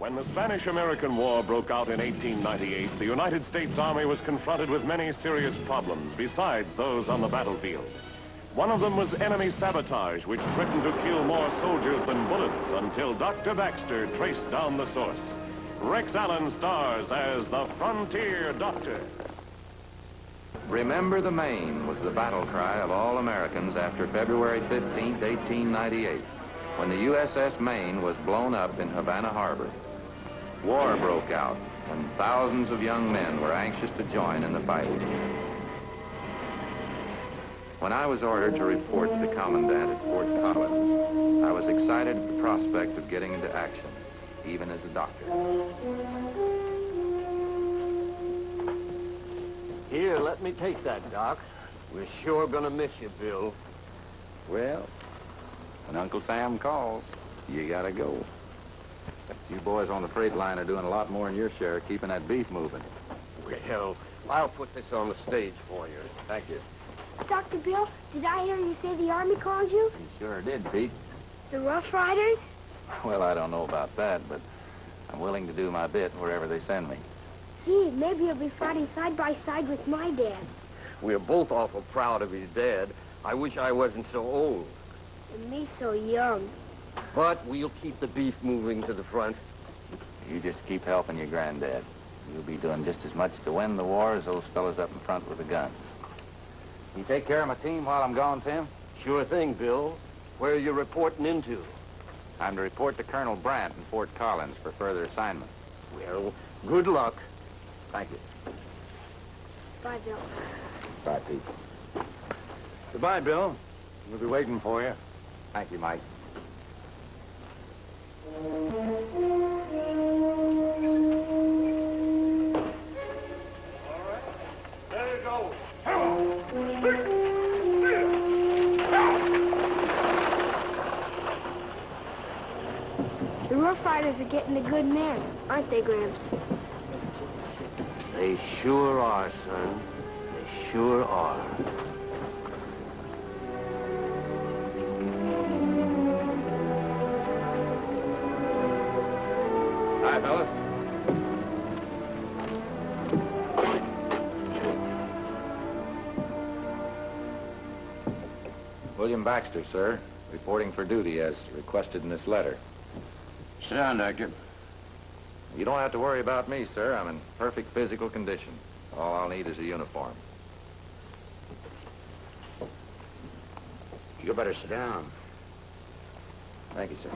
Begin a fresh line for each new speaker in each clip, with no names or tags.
When the Spanish-American War broke out in 1898, the United States Army was confronted with many serious problems besides those on the battlefield. One of them was enemy sabotage, which threatened to kill more soldiers than bullets until Dr. Baxter traced down the source. Rex Allen stars as the Frontier Doctor.
Remember the Maine was the battle cry of all Americans after February 15, 1898, when the USS Maine was blown up in Havana Harbor. War broke out, and thousands of young men were anxious to join in the fight. When I was ordered to report to the commandant at Fort Collins, I was excited at the prospect of getting into action, even as a doctor.
Here, let me take that, Doc. We're sure gonna miss you, Bill.
Well, when Uncle Sam calls, you gotta go. You boys on the freight line are doing a lot more than your share of keeping that beef moving.
Well, I'll put this on the stage for you.
Thank you.
Dr. Bill, did I hear you say the Army called you?
You sure did, Pete.
The Rough Riders?
Well, I don't know about that, but I'm willing to do my bit wherever they send me.
Gee, maybe you'll be fighting side by side with my dad.
We're both awful proud of his dad. I wish I wasn't so old.
And me so young.
But we'll keep the beef moving to the front.
You just keep helping your granddad. You'll be doing just as much to win the war as those fellas up in front with the guns. You take care of my team while I'm gone, Tim?
Sure thing, Bill. Where are you reporting into?
I'm to report to Colonel Brandt in Fort Collins for further assignment.
Well, good luck.
Thank you.
Bye, Bill.
Bye, Pete.
Goodbye, Bill. We'll be waiting for you.
Thank you, Mike.
There you go.
The Rough Riders are getting a good man, aren't they, Gramps?
They sure are, son. They sure are.
Hi, fellas. William Baxter, sir. Reporting for duty as requested in this letter.
Sit down, Doctor.
You don't have to worry about me, sir. I'm in perfect physical condition. All I'll need is a uniform.
You better sit down.
Thank you, sir.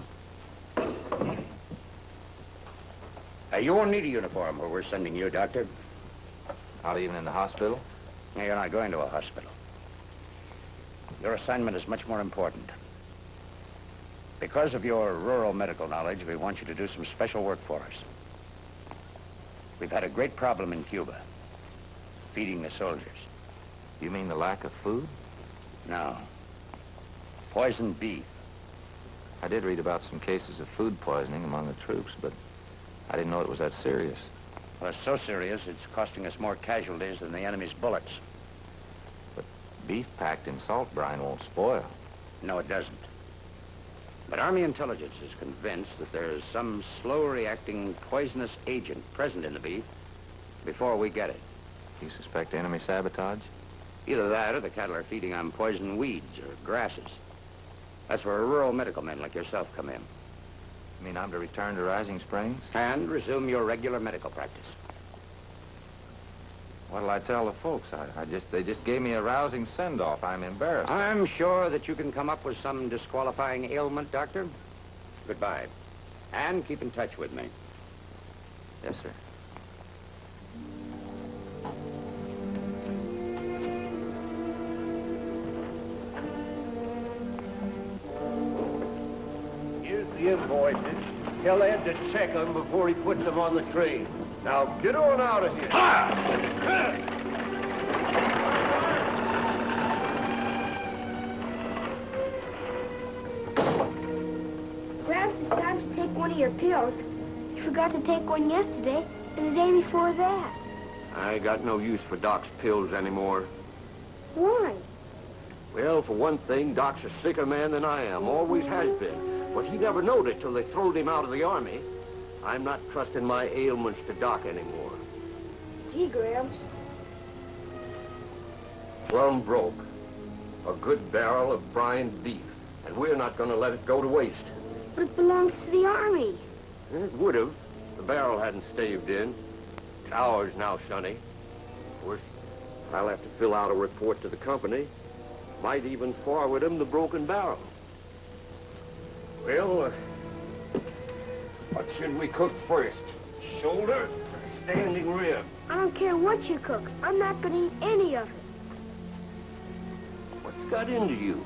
You won't need a uniform where we're sending you, Doctor.
Not even in the hospital?
No, you're not going to a hospital. Your assignment is much more important. Because of your rural medical knowledge, we want you to do some special work for us. We've had a great problem in Cuba, feeding the soldiers.
You mean the lack of food?
No. Poisoned beef.
I did read about some cases of food poisoning among the troops, but I didn't know it was that serious.
Well, it's so serious, it's costing us more casualties than the enemy's bullets.
But beef packed in salt brine won't spoil.
No, it doesn't. But Army intelligence is convinced that there is some slow-reacting poisonous agent present in the beef before we get it.
You suspect enemy sabotage?
Either that or the cattle are feeding on poison weeds or grasses. That's where rural medical men like yourself come in.
You mean I'm to return to Rising Springs?
And resume your regular medical practice.
What'll I tell the folks? They just gave me a rousing send-off. I'm embarrassed.
I'm sure that you can come up with some disqualifying ailment, Doctor. Goodbye. And keep in touch with me.
Yes, sir.
Here's the invoices. Tell Ed to check them before he puts them on the train. Now, get on out of here.
Gramps, it's time to take one of your pills. You forgot to take one yesterday and the day before that.
I ain't got no use for Doc's pills anymore.
Why?
Well, for one thing, Doc's a sicker man than I am. Always has been. But he never knowed it till they throwed him out of the Army. I'm not trusting my ailments to Doc anymore.
Gee, Gramps.
Plumb broke. A good barrel of brine beef, and we're not gonna let it go to waste.
But it belongs to the Army.
It would have. The barrel hadn't staved in. It's ours now, Sonny. Of course, I'll have to fill out a report to the company. Might even forward them the broken barrel. Well, what should we cook first? Shoulder or standing rib?
I don't care what you cook. I'm not gonna eat any of it.
What's got into you?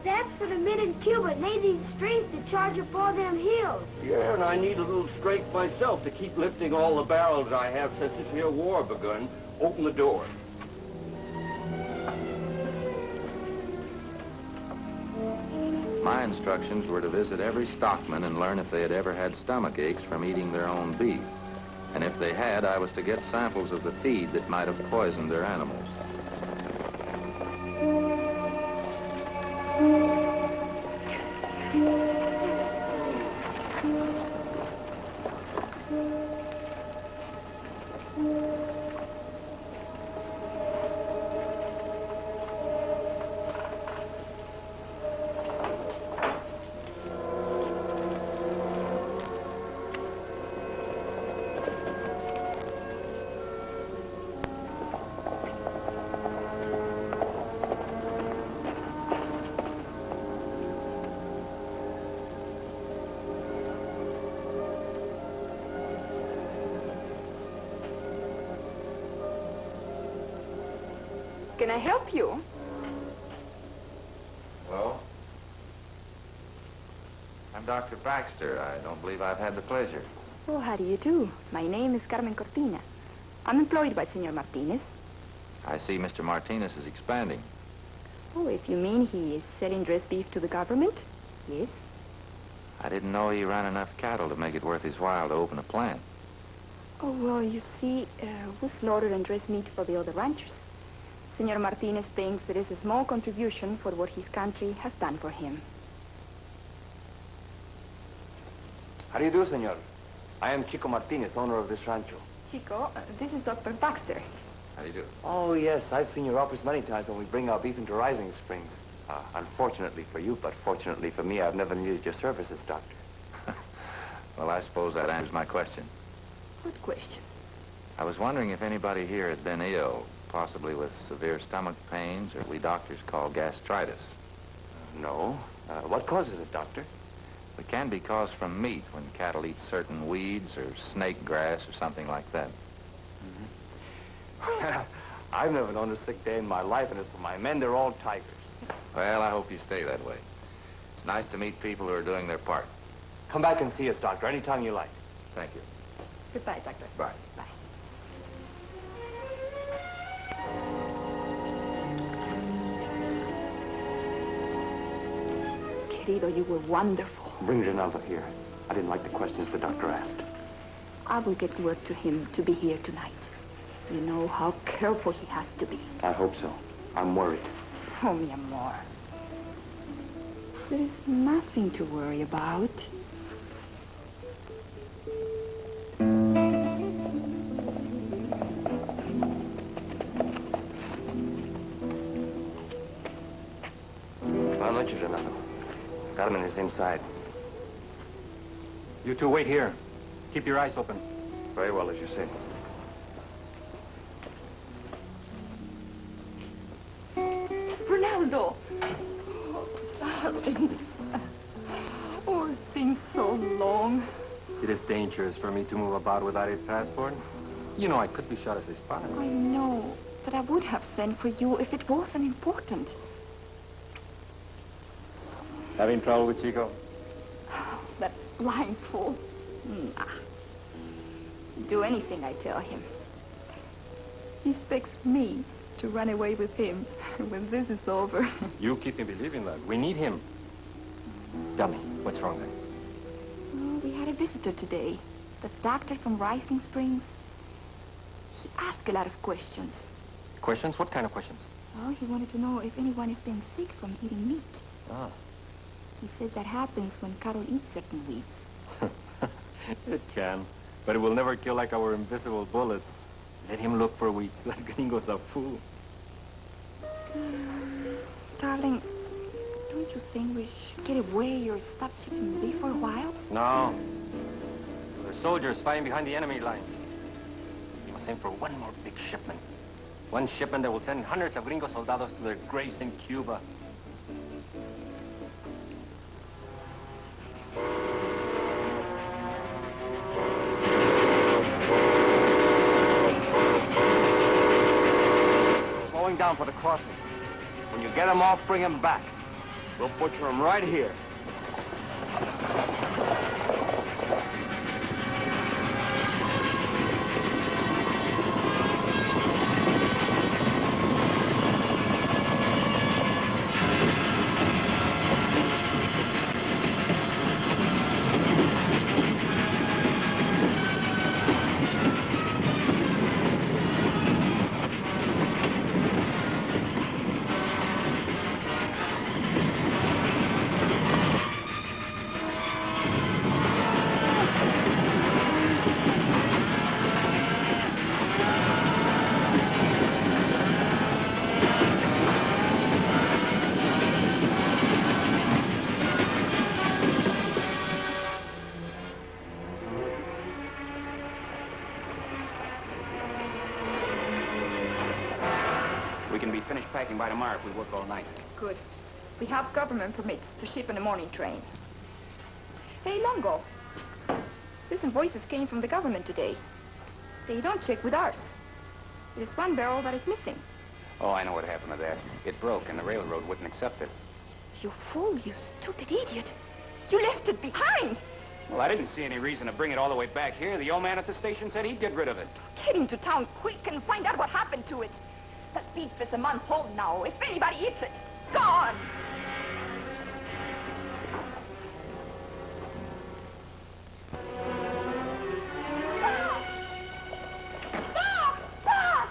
That's for the men in Cuba, and they need strength to charge up all them hills.
Yeah, and I need a little strength myself to keep lifting all the barrels I have since this here war begun. Open the door.
My instructions were to visit every stockman and learn if they had ever had stomach aches from eating their own beef. And if they had, I was to get samples of the feed that might have poisoned their animals.
Can I help you?
Hello? I'm Dr. Baxter. I don't believe I've had the pleasure.
Oh, how do you do? My name is Carmen Cortina. I'm employed by Senor Martinez.
I see Mr. Martinez is expanding.
Oh, if you mean he is selling dressed beef to the government? Yes.
I didn't know he ran enough cattle to make it worth his while to open a plant.
Oh, well, you see, we slaughter and dress meat for the other ranchers. Senor Martinez thinks it is a small contribution for what his country has done for him.
How do you do, senor? I am Chico Martinez, owner of this rancho.
Chico, this is Dr. Baxter.
How do you do?
Oh, yes, I've seen your office many times when we bring our beef into Rising Springs. Unfortunately for you, but fortunately for me, I've never needed your services, doctor.
Well, I suppose that answers my question.
Good question.
I was wondering if anybody here had been ill, possibly with severe stomach pains, or we doctors call gastritis.
No. What causes it, doctor?
It can be caused from meat when cattle eat certain weeds or snake grass or something like that.
I've never known a sick day in my life, and as for my men, they're all tigers.
Well, I hope you stay that way. It's nice to meet people who are doing their part.
Come back and see us, doctor, anytime you like.
Thank you.
Goodbye, Doctor.
Bye.
Bye. Querido, you were wonderful.
Bring Ronaldo here. I didn't like the questions the doctor asked.
I will get word to him to be here tonight. You know how careful he has to be.
I hope so. I'm worried.
Oh, mi amor. There is nothing to worry about.
Buenas noches, Renato. Carmen is inside. You two wait here. Keep your eyes open. Very well, as you say.
Ronaldo! Oh, darling. Oh, it's been so long.
It is dangerous for me to move about without a passport. You know, I could be shot as a spy.
I know, but I would have sent for you if it wasn't important.
Having trouble with Chico?
That blind fool. Nah. Do anything I tell him. He expects me to run away with him when this is over.
You keep me believing that. We need him. Tell me, what's wrong then?
Oh, we had a visitor today. The doctor from Rising Springs. He asked a lot of questions.
Questions? What kind of questions?
Well, he wanted to know if anyone has been sick from eating meat.
Ah.
He said that happens when cattle eat certain weeds.
It can, but it will never kill like our invisible bullets. Let him look for weeks. That gringo's a fool.
Darling, don't you think we should get away or stop shipping beef for a while?
No. There are soldiers fighting behind the enemy lines. We must aim for one more big shipment. One shipment that will send hundreds of gringo soldados to their graves in Cuba.
Slowing down for the crossing. When you get them off, bring them back. We'll butcher them right here.
Packing by tomorrow if we work all night.
Good. We have government permits to ship on the morning train. Hey, Longo. These invoices came from the government today. They don't check with ours. There's one barrel that is missing.
Oh, I know what happened to that. It broke and the railroad wouldn't accept it.
You fool, you stupid idiot. You left it behind.
Well, I didn't see any reason to bring it all the way back here. The old man at the station said he'd get rid of it.
Get into town quick and find out what happened to it. That beef is a month old now. If anybody eats it, gone! Stop! Stop! Stop!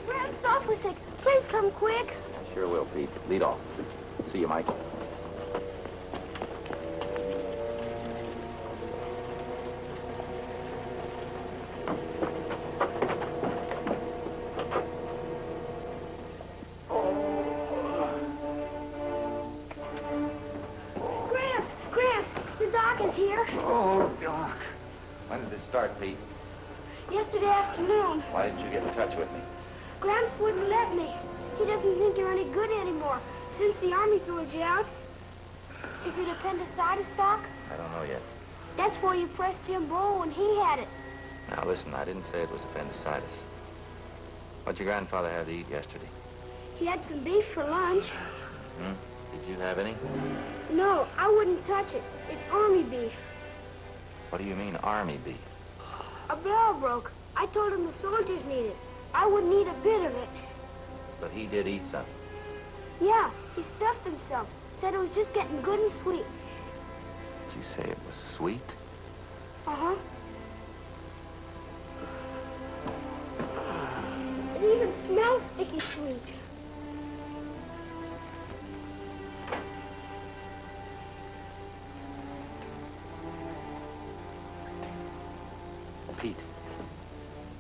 Gramps' awfully sick. Please come quick.
Sure will, Pete. Lead off. See you, Mike. When did this start, Pete?
Yesterday afternoon.
Why didn't you get in touch with me?
Gramps wouldn't let me. He doesn't think you're any good anymore since the Army threw you out. Is it appendicitis, Doc?
I don't know yet.
That's why you pressed Jim Bull when he had it.
Now, listen, I didn't say it was appendicitis. What'd your grandfather have to eat yesterday?
He had some beef for lunch.
Did you have any?
No, I wouldn't touch it. It's Army beef.
What do you mean, Army beef?
A barrel broke. I told him the soldiers need it. I wouldn't eat a bit of it.
But he did eat some.
Yeah, he stuffed himself. Said it was just getting good and sweet.
Did you say it was sweet?
Uh-huh. It even smells sticky sweet.
Pete.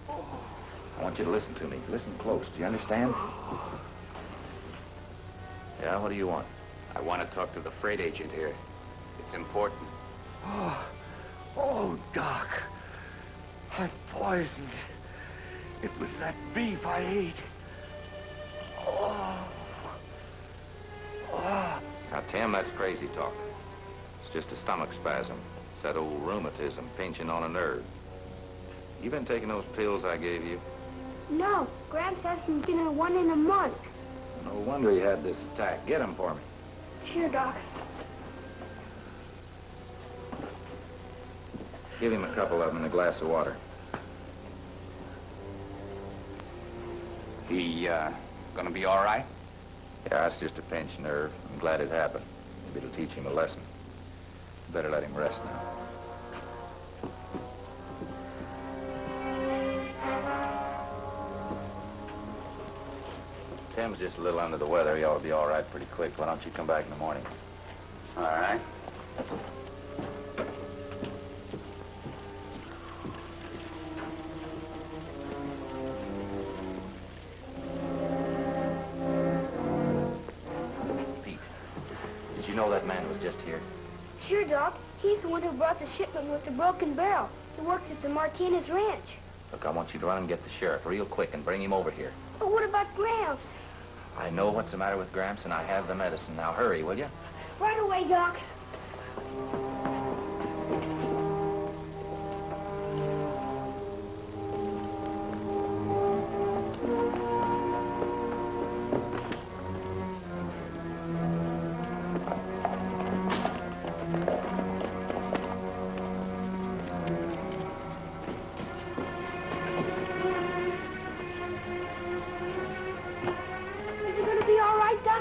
I want you to listen to me. Listen close. Do you understand? Yeah, what do you want?
I want to talk to the freight agent here. It's important.
Oh, Doc. I'm poisoned. It was that beef I ate.
Now, Tim, that's crazy talk. It's just a stomach spasm. It's that old rheumatism pinching on a nerve. You been taking those pills I gave you?
No, Gramps hasn't been one in a month.
No wonder he had this attack. Get him for me.
Sure, Doc.
Give him a couple of them in a glass of water.
He, gonna be all right?
Yeah, it's just a pinched nerve. I'm glad it happened. Maybe it'll teach him a lesson. Better let him rest now. Tim's just a little under the weather. He ought to be all right pretty quick. Why don't you come back in the morning?
All right.
You know that man was just here?
Sure, Doc. He's the one who brought the shipment with the broken barrel. He works at the Martinez Ranch.
Look, I want you to run and get the sheriff real quick and bring him over here.
But what about Gramps?
I know what's the matter with Gramps, and I have the medicine. Now hurry, will you?
Right away, Doc.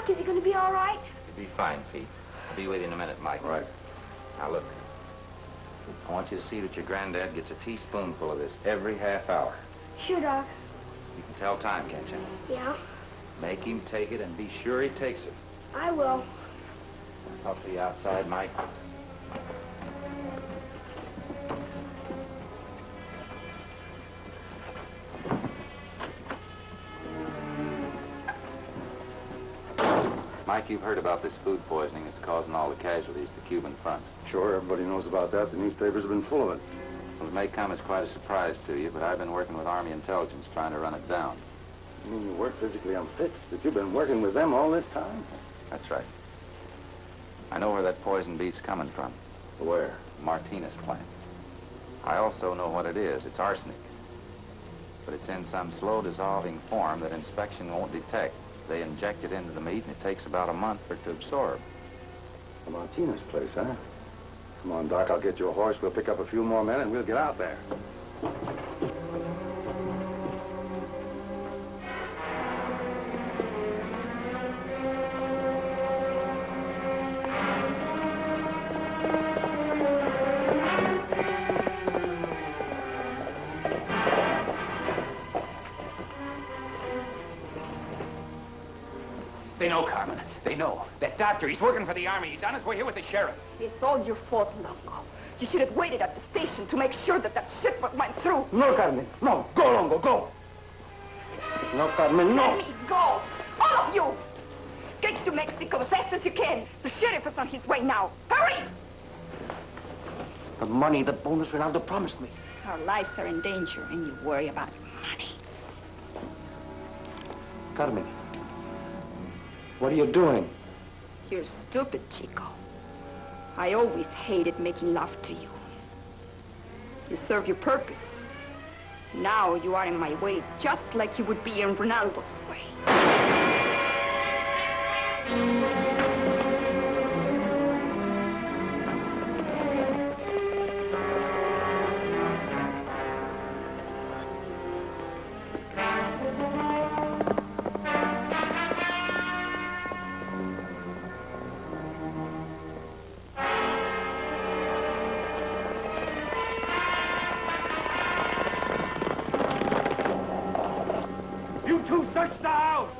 Is he going to be all right?
You'll be fine, Pete. I'll be with you in a minute, Mike.
Right.
Now, look. I want you to see that your granddad gets a teaspoonful of this every half hour.
Sure, Doc.
You can tell time, can't you?
Yeah,
Make him take it and be sure he takes it.
I will.
I'll talk to you outside, Mike. Mike, you've heard about this food poisoning that's causing all the casualties to Cuban front.
Sure, everybody knows about that. The newspapers have been full of it.
Well, it may come as quite a surprise to you, but I've been working with Army intelligence trying to run it down.
You mean you work physically unfit? But you've been working with them all this time?
That's right. I know where that poison beef's coming from.
Where?
Martinez plant. I also know what it is. It's arsenic. But it's in some slow-dissolving form that inspection won't detect. They inject it into the meat, and it takes about a month for it to absorb.
The Martinez place, huh? Come on, Doc, I'll get you a horse. We'll pick up a few more men, and we'll get out there.
They know, Carmen. They know. That doctor, he's working for the Army. He's on his way here with the sheriff.
It's all your fault, Longo. You should have waited at the station to make sure that that shipment went through.
No, Carmen. No. Go, Longo, go. No, Carmen, no.
Let me go. All of you. Get to Mexico as fast as you can. The sheriff is on his way now. Hurry!
The money that Bonus Ronaldo promised me.
Our lives are in danger, and you worry about money.
Carmen, what are you doing?
You're stupid, Chico. I always hated making love to you. You serve your purpose. Now you are in my way, just like you would be in Ronaldo's way.
Search the house!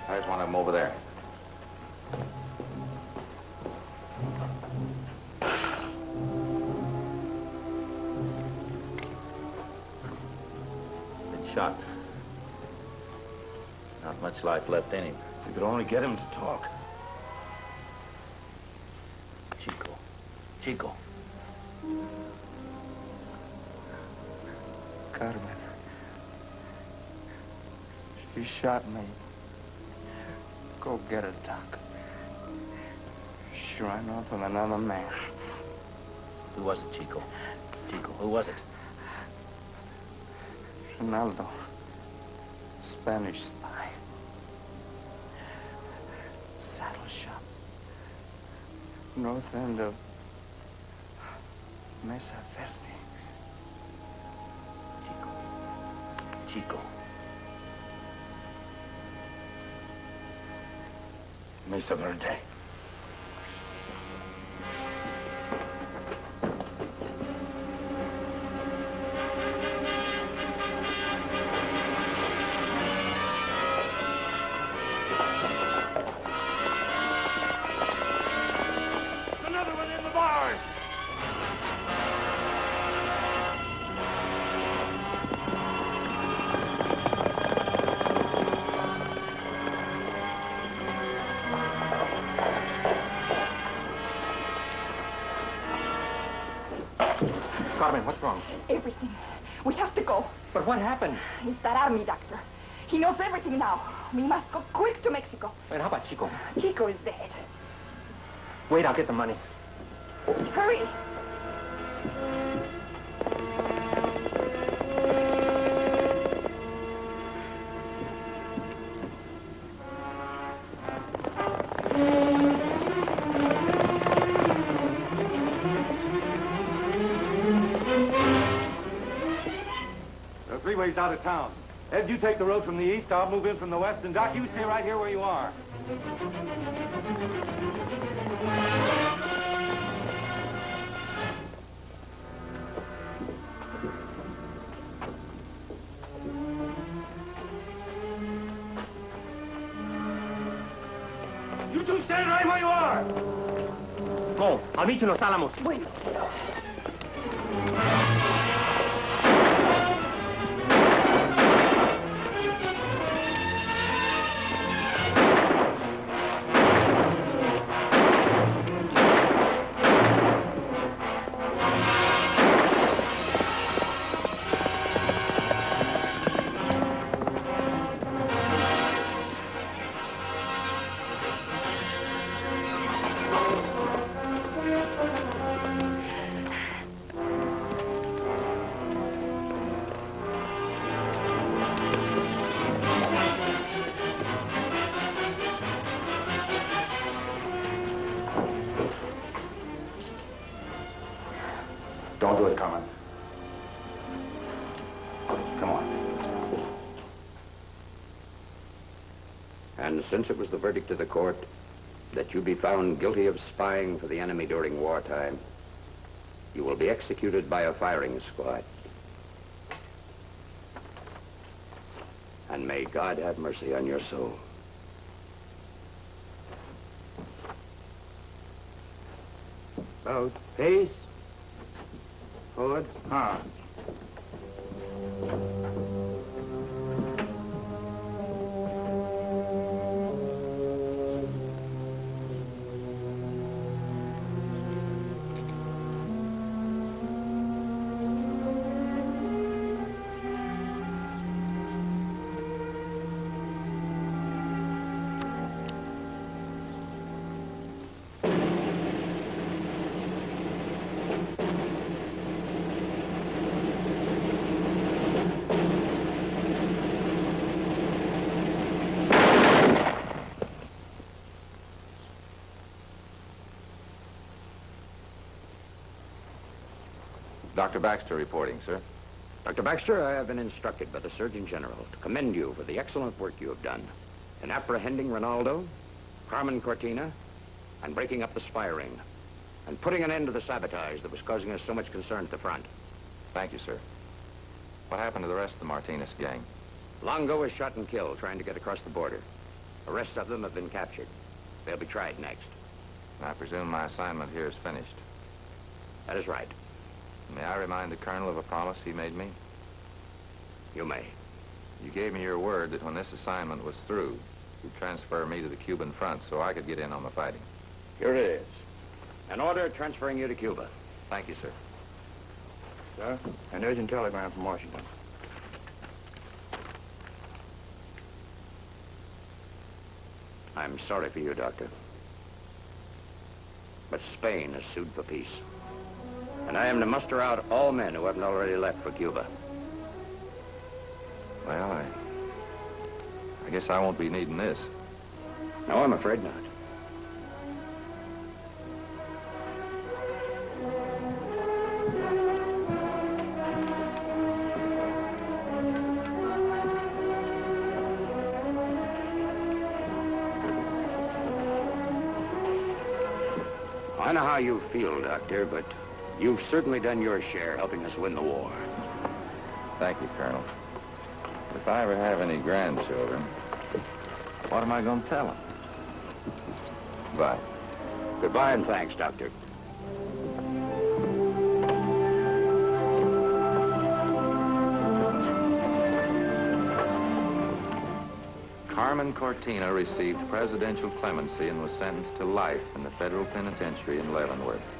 There's one of them over there. Been shot. Not much life left in him.
You could only get him to talk.
Chico. Chico.
Carmen. She shot me. Go get her, Doc. She ran off with another man.
Who was it, Chico? Chico, who was it?
Ronaldo. Spanish spy. Saddle shop. North end of Mesa Verde.
Chico.
Mesa Verde.
Another one
Hard. Carmen, what's wrong?
Everything. We have to go.
But what happened?
It's that army doctor. He knows everything now. We must go quick to Mexico.
And how about Chico?
Chico is dead.
Wait, I'll get the money.
Hurry.
There are 3 ways out of town. Ed, you take the road from the east, I'll move in from the west, and Doc, you stay right here where you are. You two stand right where you are!
Go. I'll meet you in Los Alamos.
Bueno.
Don't do it, Carmen. Come on.
And since it was the verdict of the court that you be found guilty of spying for the enemy during wartime, you will be executed by a firing squad. And may God have mercy on your soul.
About pace. Forward.
Huh.
Dr. Baxter reporting, sir.
Dr. Baxter, I have been instructed by the Surgeon General to commend you for the excellent work you have done in apprehending Ronaldo, Carmen Cortina, and breaking up the spy ring, and putting an end to the sabotage that was causing us so much concern at the front.
Thank you, sir. What happened to the rest of the Martinez gang?
Longo was shot and killed trying to get across the border. The rest of them have been captured. They'll be tried next.
I presume my assignment here is finished.
That is right.
May I remind the Colonel of a promise he made me?
You may.
You gave me your word that when this assignment was through, you'd transfer me to the Cuban front so I could get in on the fighting.
Here it is. An order transferring you to Cuba.
Thank you, sir.
Sir, an urgent telegram from Washington.
I'm sorry for you, Doctor. But Spain has sued for peace. And I am to muster out all men who haven't already left for Cuba.
Well, I guess I won't be needing this.
No, I'm afraid not. I know how you feel, Doctor, but you've certainly done your share helping us win the war.
Thank you, Colonel. If I ever have any grandchildren, what am I going to tell them? Bye.
Goodbye and thanks, Doctor.
Carmen Cortina received presidential clemency and was sentenced to life in the federal penitentiary in Leavenworth.